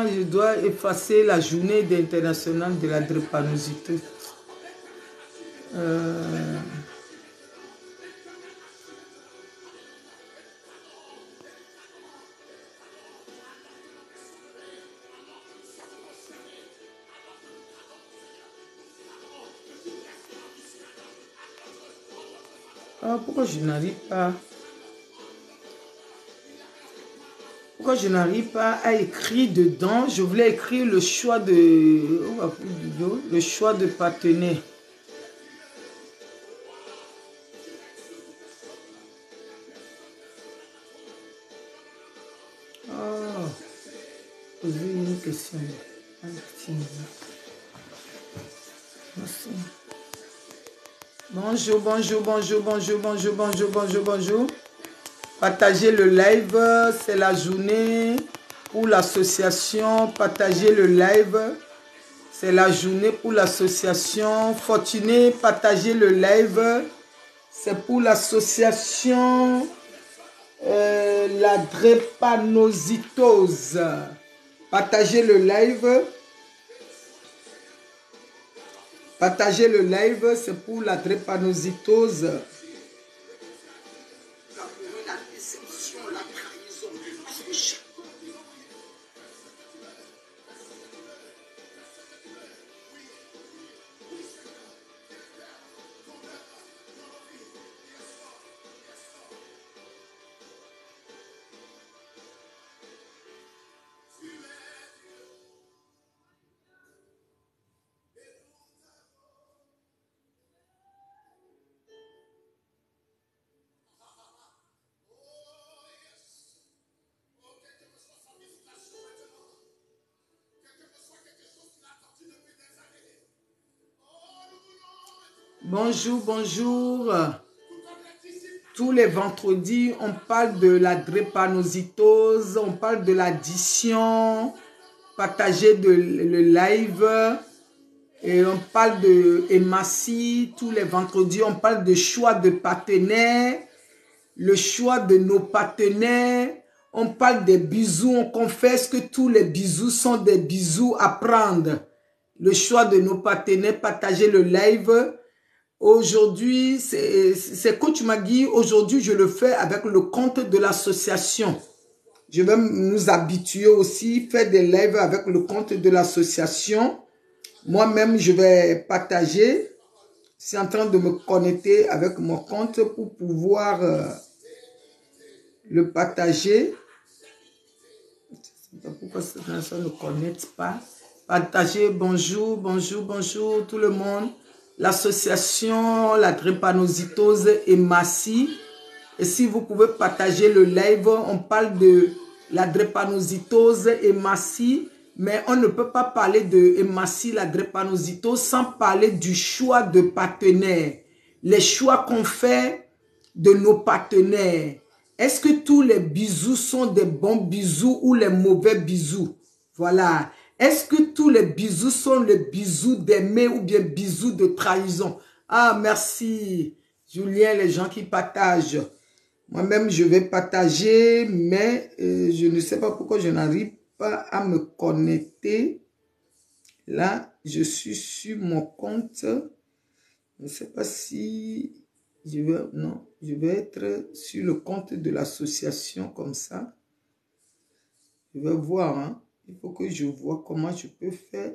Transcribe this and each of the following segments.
Ah, je dois effacer la journée internationale de la drépanocytose. Ah, pourquoi je n'arrive pas? Pourquoi je n'arrive pas à écrire dedans? Je voulais écrire le choix de... le choix de partenaire. Oh, poser une question. Merci. Bonjour, bonjour, bonjour, bonjour, bonjour, bonjour, bonjour, bonjour. Partagez le live, c'est la journée pour l'association. Partagez le live, c'est la journée pour l'association. Fortuné, partagez le live, c'est pour l'association la drépanocytose. Partagez le live. Partagez le live, c'est pour la drépanocytose. Bonjour, bonjour. Tous les vendredis, on parle de la drépanocytose, on parle de l'addiction. Partagez le live. Et on parle de hématie. Tous les vendredis, on parle de choix de partenaires. Le choix de nos partenaires. On parle des bisous. On confesse que tous les bisous sont des bisous à prendre. Le choix de nos partenaires. Partagez le live. Aujourd'hui, c'est Coach Magui. Aujourd'hui, je le fais avec le compte de l'association. Je vais nous habituer aussi, faire des lives avec le compte de l'association. Moi-même, je vais partager. Je suis en train de me connecter avec mon compte pour pouvoir le partager. Je ne sais pas pourquoi ça ne connecte pas. Partager, bonjour, bonjour, bonjour tout le monde. L'association, la drépanocytose hématie. Et si vous pouvez partager le live, on parle de la drépanocytose hématie, mais on ne peut pas parler de hématie, la drépanocytose, sans parler du choix de partenaires. Les choix qu'on fait de nos partenaires. Est-ce que tous les bisous sont des bons bisous ou les mauvais bisous? Voilà. Est-ce que tous les bisous sont les bisous d'aimer ou bien bisous de trahison? Ah, merci, Julien, les gens qui partagent. Moi-même, je vais partager, mais je ne sais pas pourquoi je n'arrive pas à me connecter. Là, je suis sur mon compte. Je ne sais pas si je vais... Non, je vais être sur le compte de l'association comme ça. Je vais voir, hein. Il faut que je vois comment je peux faire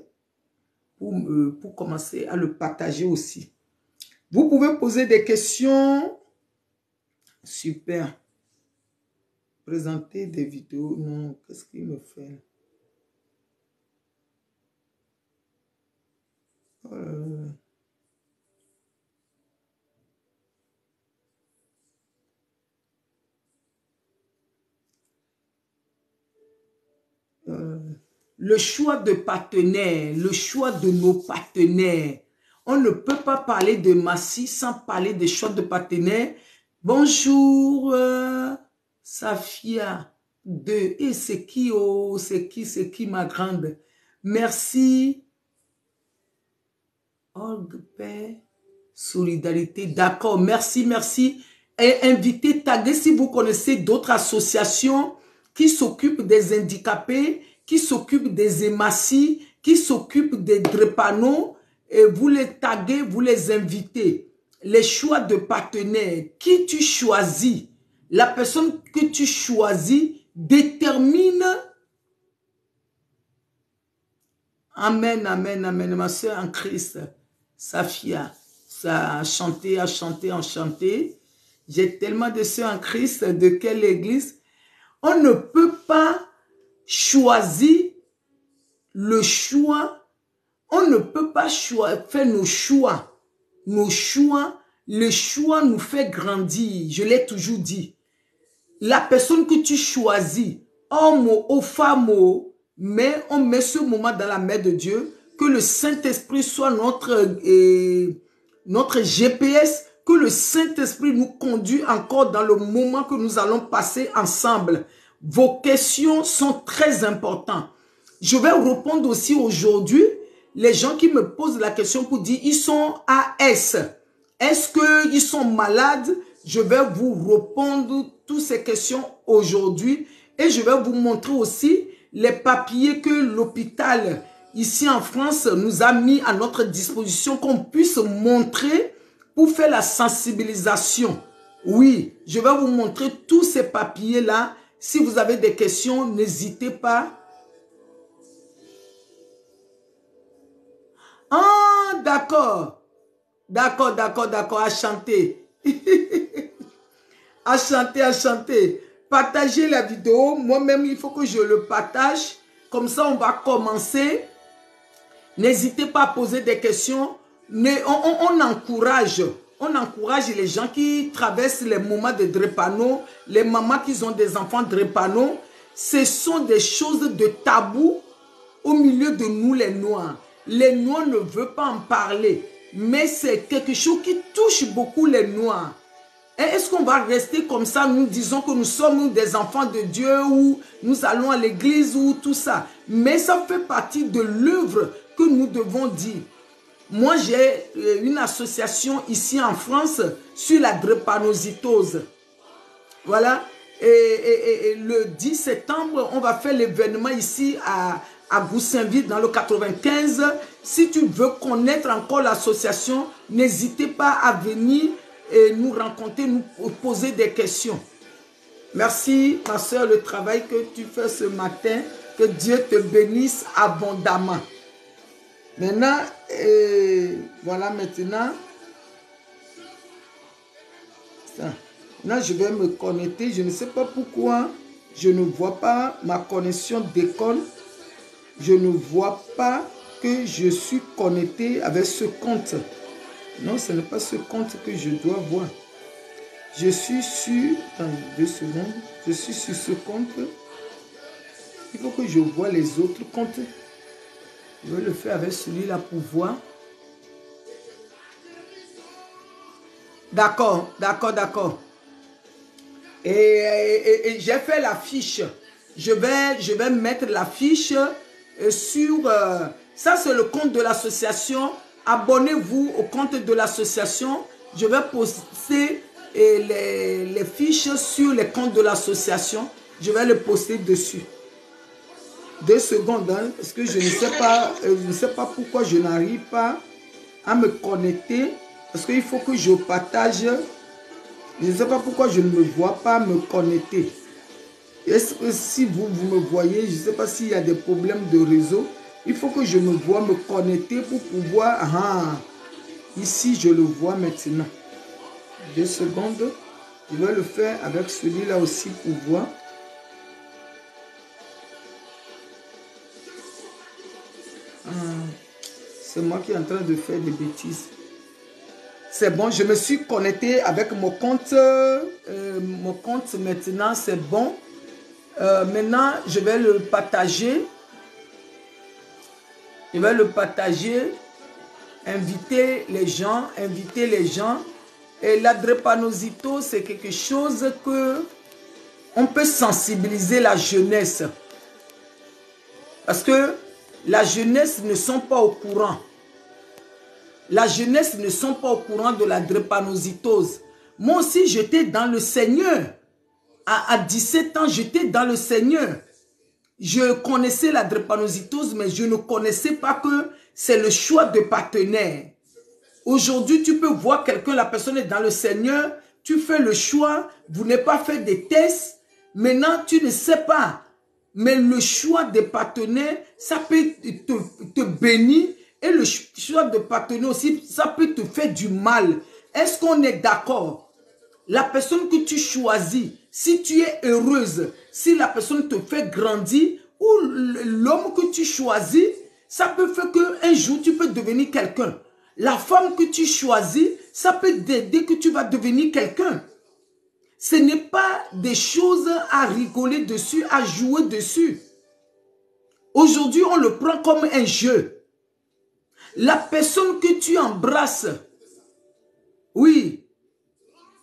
pour commencer à le partager aussi. Vous pouvez poser des questions. Super. Présenter des vidéos. Non, qu'est-ce qu'il me fait? Le choix de partenaires, le choix de nos partenaires. On ne peut pas parler de Massi sans parler des choix de partenaires. Bonjour, Safia. Et c'est qui, oh, c'est qui ma grande? Merci. Orgue, paix, solidarité. D'accord, merci, merci. Et invitez, taguez si vous connaissez d'autres associations qui s'occupent des handicapés, qui s'occupent des hématies, qui s'occupent des drépanoes, et vous les taguez, vous les invitez. Les choix de partenaires, qui tu choisis, la personne que tu choisis détermine. Amen, amen, amen. Ma soeur en Christ, Safia, ça a chanté, enchanté. J'ai tellement de soeurs en Christ, de quelle église? On ne peut pas choisir le choix. On ne peut pas faire nos choix. Nos choix, le choix nous fait grandir. Je l'ai toujours dit. La personne que tu choisis, homme ou femme, mais on met ce moment dans la main de Dieu, que le Saint-Esprit soit notre GPS, que le Saint-Esprit nous conduit encore dans le moment que nous allons passer ensemble. Vos questions sont très importantes. Je vais répondre aussi aujourd'hui, les gens qui me posent la question pour dire, ils sont AS. Est-ce qu'ils sont malades? Je vais vous répondre toutes ces questions aujourd'hui et je vais vous montrer aussi les papiers que l'hôpital ici en France nous a mis à notre disposition, qu'on puisse montrer pour faire la sensibilisation. Oui, je vais vous montrer tous ces papiers-là. Si vous avez des questions, n'hésitez pas. Ah, d'accord. D'accord, à chanter. À chanter. Partagez la vidéo. Moi-même, il faut que je le partage. Comme ça, on va commencer. N'hésitez pas à poser des questions. On encourage les gens qui traversent les moments de drépano, les mamans qui ont des enfants drépano. Ce sont des choses de tabou au milieu de nous, les Noirs. Les Noirs ne veulent pas en parler. Mais c'est quelque chose qui touche beaucoup les Noirs. Est-ce qu'on va rester comme ça, nous disons que nous sommes des enfants de Dieu ou nous allons à l'église ou tout ça? Mais ça fait partie de l'œuvre que nous devons dire. Moi, j'ai une association ici en France sur la drépanocytose. Voilà. Et le 10 septembre, on va faire l'événement ici à Goussainville dans le 95. Si tu veux connaître encore l'association, n'hésitez pas à venir et nous rencontrer, nous poser des questions. Merci, ma soeur, le travail que tu fais ce matin. Que Dieu te bénisse abondamment. Maintenant, voilà maintenant. Ça. Là, je vais me connecter. Je ne sais pas pourquoi je ne vois pas ma connexion déconne. Je ne vois pas que je suis connecté avec ce compte. Non, ce n'est pas ce compte que je dois voir. Je suis sur... Attends, 2 secondes. Je suis sur ce compte. Il faut que je vois les autres comptes. Je vais le faire avec celui-là pour voir. D'accord. Et j'ai fait la fiche. Je vais mettre la fiche sur... ça, c'est le compte de l'association. Abonnez-vous au compte de l'association. Je vais poster les fiches sur les comptes de l'association. Je vais le poster dessus. 2 secondes, hein, parce que je ne sais pas pourquoi je n'arrive pas à me connecter. Parce qu'il faut que je partage. Je ne sais pas pourquoi je ne me vois pas me connecter. Est-ce que si vous me voyez, je ne sais pas s'il y a des problèmes de réseau. Il faut que je me vois me connecter pour pouvoir... Ah, ici, je le vois maintenant. 2 secondes. Je vais le faire avec celui-là aussi pour voir. C'est moi qui est en train de faire des bêtises. C'est bon, je me suis connecté avec mon compte. Mon compte maintenant, c'est bon. Maintenant, je vais le partager. Je vais le partager. Inviter les gens. Et la drépanocytose, c'est quelque chose que on peut sensibiliser la jeunesse. Parce que la jeunesse ne sont pas au courant. La jeunesse ne sont pas au courant de la drépanocytose. Moi aussi, j'étais dans le Seigneur. À 17 ans, j'étais dans le Seigneur. je connaissais la drépanocytose, mais je ne connaissais pas que c'est le choix de partenaire. Aujourd'hui, tu peux voir quelqu'un, la personne est dans le Seigneur, tu fais le choix, vous n'avez pas fait des tests, maintenant tu ne sais pas. Mais le choix des partenaires, ça peut te bénir, et le choix de partenaire aussi, ça peut te faire du mal. Est-ce qu'on est d'accord? La personne que tu choisis, si tu es heureuse, si la personne te fait grandir, ou l'homme que tu choisis, ça peut faire qu'un jour tu peux devenir quelqu'un. La femme que tu choisis, ça peut t'aider que tu vas devenir quelqu'un. Ce n'est pas des choses à rigoler dessus, à jouer dessus. Aujourd'hui, on le prend comme un jeu. La personne que tu embrasses, oui,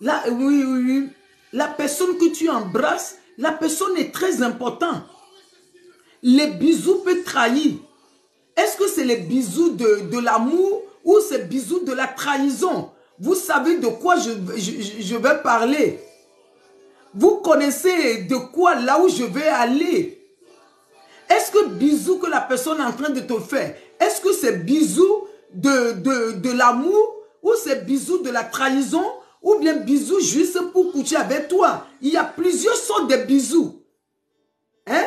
la personne que tu embrasses, la personne est très importante. Les bisous peuvent trahir. Est-ce que c'est les bisous de l'amour ou c'est bisous de la trahison? Vous savez de quoi je vais parler. Vous connaissez de quoi là où je vais aller. Est-ce que bisous que la personne est en train de te faire, est-ce que c'est bisous de l'amour ou c'est bisous de la trahison ou bien bisous juste pour coucher avec toi? Il y a plusieurs sortes de bisous. Hein?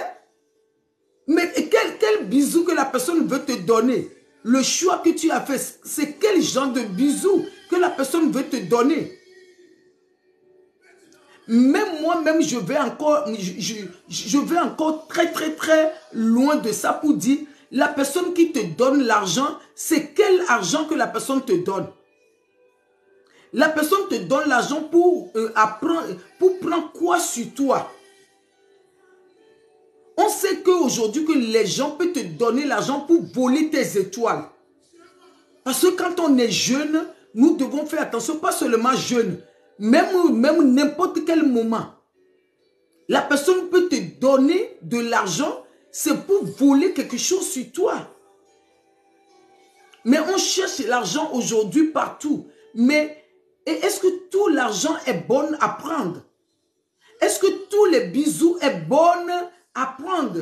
Mais quel bisou que la personne veut te donner? Le choix que tu as fait, c'est quel genre de bisou que la personne veut te donner? Même moi-même, je vais encore très loin de ça pour dire, la personne qui te donne l'argent, c'est quel argent que la personne te donne? La personne te donne l'argent pour prendre quoi sur toi? On sait qu'aujourd'hui, que les gens peuvent te donner l'argent pour voler tes étoiles. Parce que quand on est jeune, nous devons faire attention, pas seulement jeune, même n'importe quel moment. La personne peut te donner de l'argent, c'est pour voler quelque chose sur toi. Mais on cherche l'argent aujourd'hui partout. Mais est-ce que tout l'argent est bon à prendre? Est-ce que tous les bisous est bon à prendre?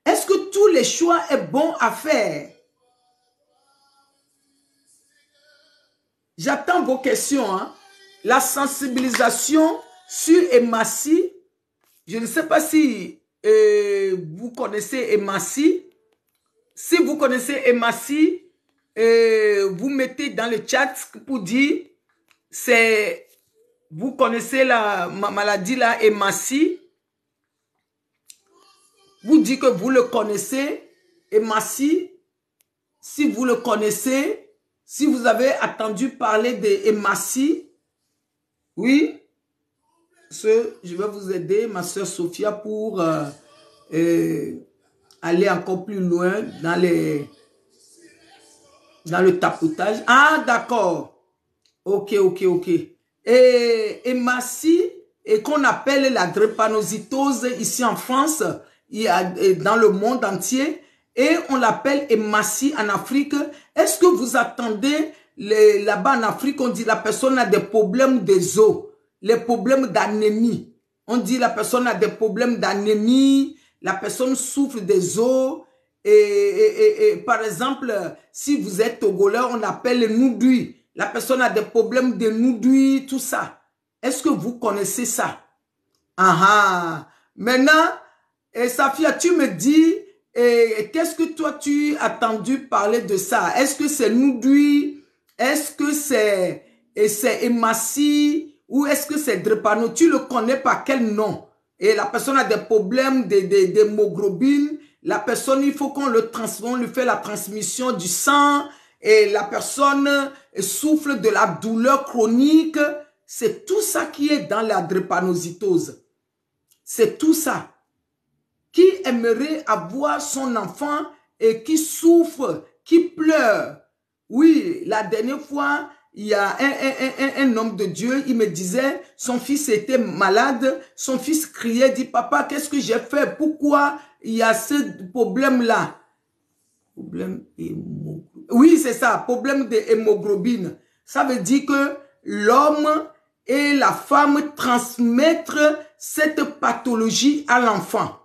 Est-ce que tous les choix est bon à faire? J'attends vos questions. Hein? La sensibilisation sur Emassi. Je ne sais pas si vous connaissez Emassi. Si vous connaissez Emassi, vous mettez dans le chat pour dire vous connaissez la maladie là, Emassi. Vous dites que vous le connaissez, Emassi. Si vous le connaissez, si vous avez entendu parler de Emassi, oui, je vais vous aider, ma soeur Sophia, pour aller encore plus loin dans le tapotage. Ah, d'accord. Ok. Et Emassi, et qu'on appelle la drépanocytose ici en France, dans le monde entier, et on l'appelle Emassi en Afrique. Est-ce que vous attendez, là-bas en Afrique, on dit la personne a des problèmes des os, les problèmes d'anémie. On dit la personne a des problèmes d'anémie, la personne souffre des os. Et par exemple, si vous êtes togolais, on appelle le noudui. La personne a des problèmes de noudui, tout ça. Est-ce que vous connaissez ça? Ah, maintenant, Safia, tu me dis, qu'est-ce que toi tu as entendu parler de ça? Est-ce que c'est noudui? Est-ce que c'est Emassi? Ou est-ce que c'est drépano? Tu le connais par quel nom? Et la personne a des problèmes d'hémoglobine. La personne, il faut qu'on lui fait la transmission du sang. Et la personne souffre de la douleur chronique. C'est tout ça qui est dans la drépanocytose. C'est tout ça. Qui aimerait avoir son enfant et qui souffre, qui pleure? Oui, la dernière fois, il y a un homme de Dieu, il me disait, son fils était malade, son fils criait, dit, papa, qu'est-ce que j'ai fait? Pourquoi il y a ce problème-là? Problème hémoglobine. Oui, c'est ça, problème d'hémoglobine. Ça veut dire que l'homme et la femme transmettent cette pathologie à l'enfant.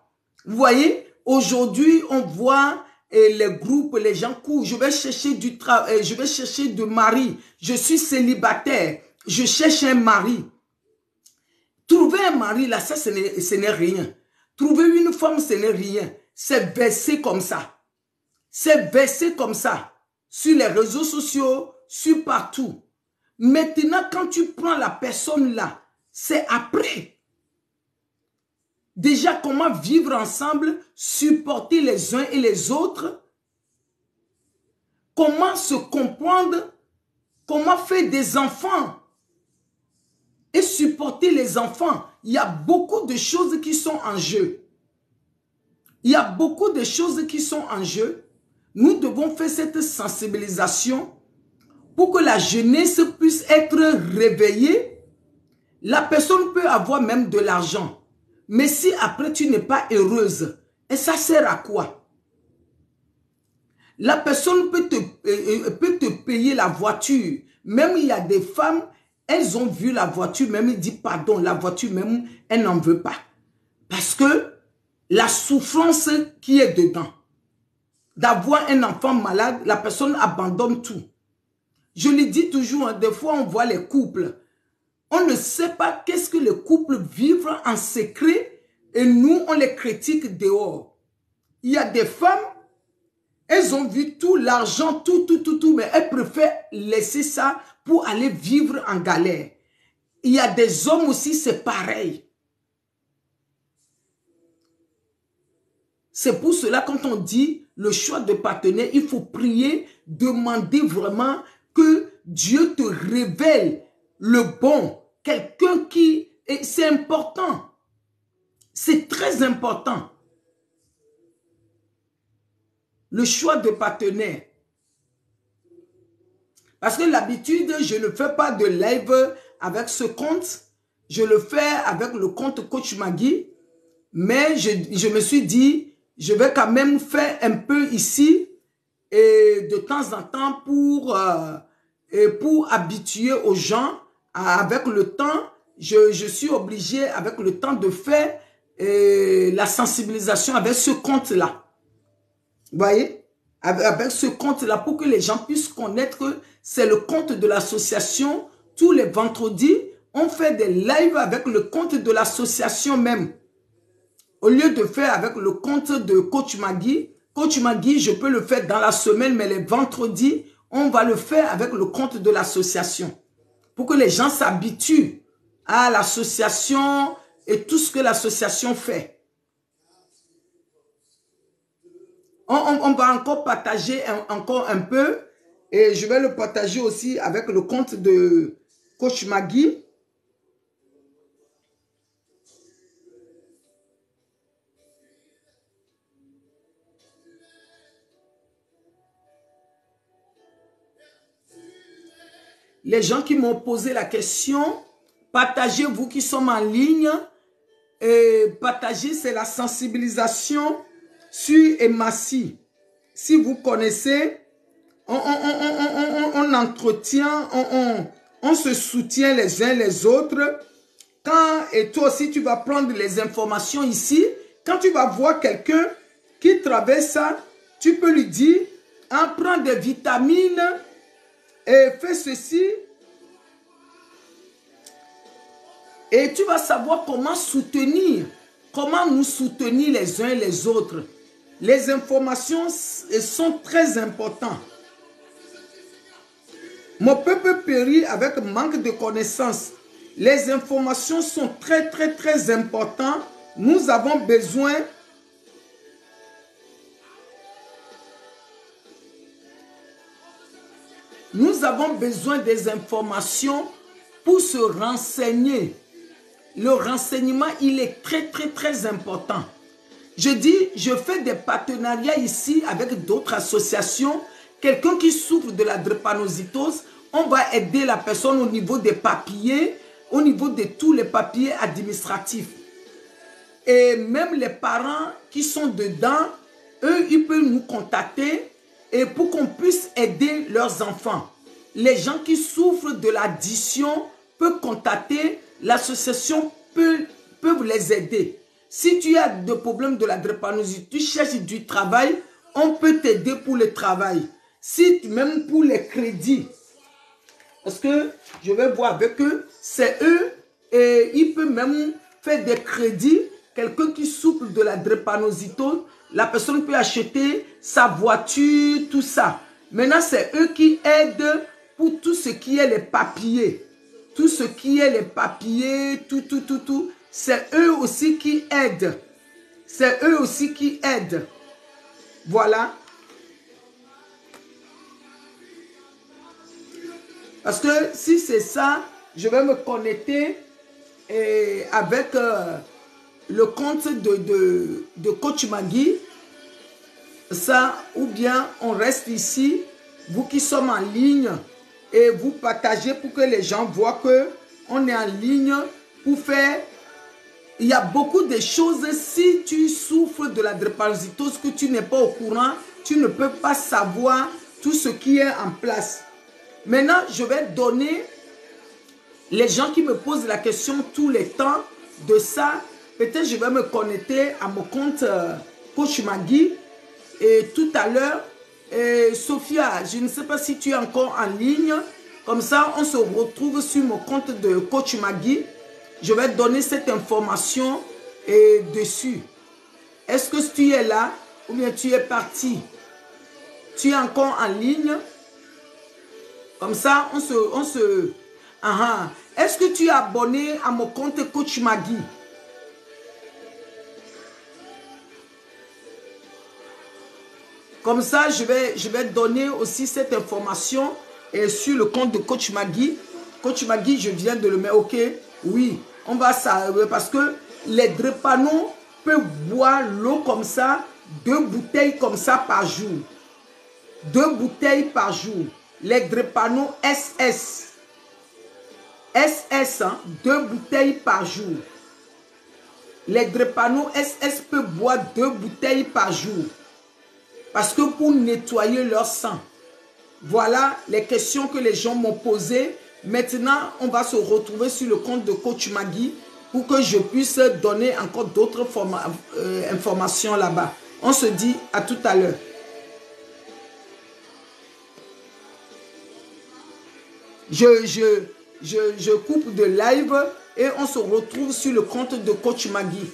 Vous voyez, aujourd'hui, on voit les groupes, les gens courent. Je vais chercher du travail, je vais chercher de mari. Je suis célibataire. Je cherche un mari. Trouver un mari, là, ça, ce n'est rien. Trouver une femme, ce n'est rien. C'est versé comme ça. C'est versé comme ça. Sur les réseaux sociaux, sur partout. Maintenant, quand tu prends la personne là, c'est après. Déjà, comment vivre ensemble, supporter les uns et les autres. Comment se comprendre, comment faire des enfants. Et supporter les enfants. Il y a beaucoup de choses qui sont en jeu. Il y a beaucoup de choses qui sont en jeu. Nous devons faire cette sensibilisation pour que la jeunesse puisse être réveillée. La personne peut avoir même de l'argent. Mais si après tu n'es pas heureuse, et ça sert à quoi? La personne peut te payer la voiture. Même il y a des femmes, elles ont vu la voiture, même ils disent pardon, la voiture même, elle n'en veut pas. Parce que la souffrance qui est dedans, d'avoir un enfant malade, la personne abandonne tout. Je le dis toujours, hein, des fois on voit les couples. On ne sait pas qu'est-ce que les couples vivent en secret et nous, on les critique dehors. Il y a des femmes, elles ont vu tout l'argent, tout, mais elles préfèrent laisser ça pour aller vivre en galère. Il y a des hommes aussi, c'est pareil. C'est pour cela, quand on dit le choix de partenaire, il faut prier, demander vraiment que Dieu te révèle le bon. Quelqu'un qui... C'est important. C'est très important. Le choix de partenaire. Parce que l'habitude, je ne fais pas de live avec ce compte. Je le fais avec le compte Coach Magui. Mais je me suis dit, je vais quand même faire un peu ici et de temps en temps pour habituer aux gens. Avec le temps, je suis obligé avec le temps de faire la sensibilisation avec ce compte-là. Vous voyez? Avec ce compte-là pour que les gens puissent connaître que c'est le compte de l'association. Tous les vendredis, on fait des lives avec le compte de l'association même. Au lieu de faire avec le compte de Coach Magui, je peux le faire dans la semaine, mais les vendredis, on va le faire avec le compte de l'association. Pour que les gens s'habituent à l'association et tout ce que l'association fait. On va encore partager encore un peu et je vais le partager aussi avec le compte de Coach Magui. Les gens qui m'ont posé la question, partagez vous qui sommes en ligne. Et partagez, c'est la sensibilisation sur Emassi. Si vous connaissez, on entretient, on se soutient les uns les autres. Et toi aussi, tu vas prendre les informations ici. Quand tu vas voir quelqu'un qui traverse ça, tu peux lui dire, prends des vitamines et fais ceci. Et tu vas savoir comment soutenir, comment nous soutenir les uns et les autres. Les informations sont très importantes. Mon peuple périt avec manque de connaissances. Les informations sont très, très, très importantes. Nous avons besoin des informations pour se renseigner. Le renseignement, il est très, très, très important. Je dis, je fais des partenariats ici avec d'autres associations. Quelqu'un qui souffre de la drépanocytose, on va aider la personne au niveau des papiers, au niveau de tous les papiers administratifs. Et même les parents qui sont dedans, eux, ils peuvent nous contacter et pour qu'on puisse aider leurs enfants. Les gens qui souffrent de l'addiction peuvent contacter, l'association peut les aider. Si tu as des problèmes de la drépanocytose, tu cherches du travail, on peut t'aider pour le travail. Si même pour les crédits, parce que je vais voir avec eux, c'est eux, et ils peuvent même faire des crédits. Quelqu'un qui souffre de la drépanocytose, la personne peut acheter sa voiture, tout ça. Maintenant, c'est eux qui aident pour tout ce qui est les papiers. Tout ce qui est les papiers, tout. C'est eux aussi qui aident. C'est eux aussi qui aident. Voilà. Parce que si c'est ça, je vais me connecter avec le compte de Coach Magui. Ça, ou bien on reste ici, vous qui sommes en ligne, et vous partagez pour que les gens voient qu'on est en ligne pour faire. Il y a beaucoup de choses. Si tu souffres de la drépanocytose, que tu n'es pas au courant, tu ne peux pas savoir tout ce qui est en place. Maintenant, je vais donner les gens qui me posent la question tout le temps de ça. Peut-être je vais me connecter à mon compte Coach Magui. Et tout à l'heure, Sophia, je ne sais pas si tu es encore en ligne. Comme ça, on se retrouve sur mon compte de Coach Magui. Je vais donner cette information dessus. Est-ce que tu es là ou bien tu es parti? Tu es encore en ligne? Comme ça, on se... Est-ce que tu es abonné à mon compte Coach Magui? Comme ça, je vais donner aussi cette information sur le compte de Coach Magui. Coach Magui, je viens de le mettre. Ok, oui, on va savoir parce que les drépanots peuvent boire l'eau comme ça, 2 bouteilles comme ça par jour. 2 bouteilles par jour. Les drépanots SS. SS, hein, 2 bouteilles par jour. Les drépanots SS peuvent boire 2 bouteilles par jour. Parce que pour nettoyer leur sang. Voilà les questions que les gens m'ont posées. Maintenant, on va se retrouver sur le compte de Coach Magui pour que je puisse donner encore d'autres informations là-bas. On se dit à tout à l'heure. Je coupe de live et on se retrouve sur le compte de Coach Magui.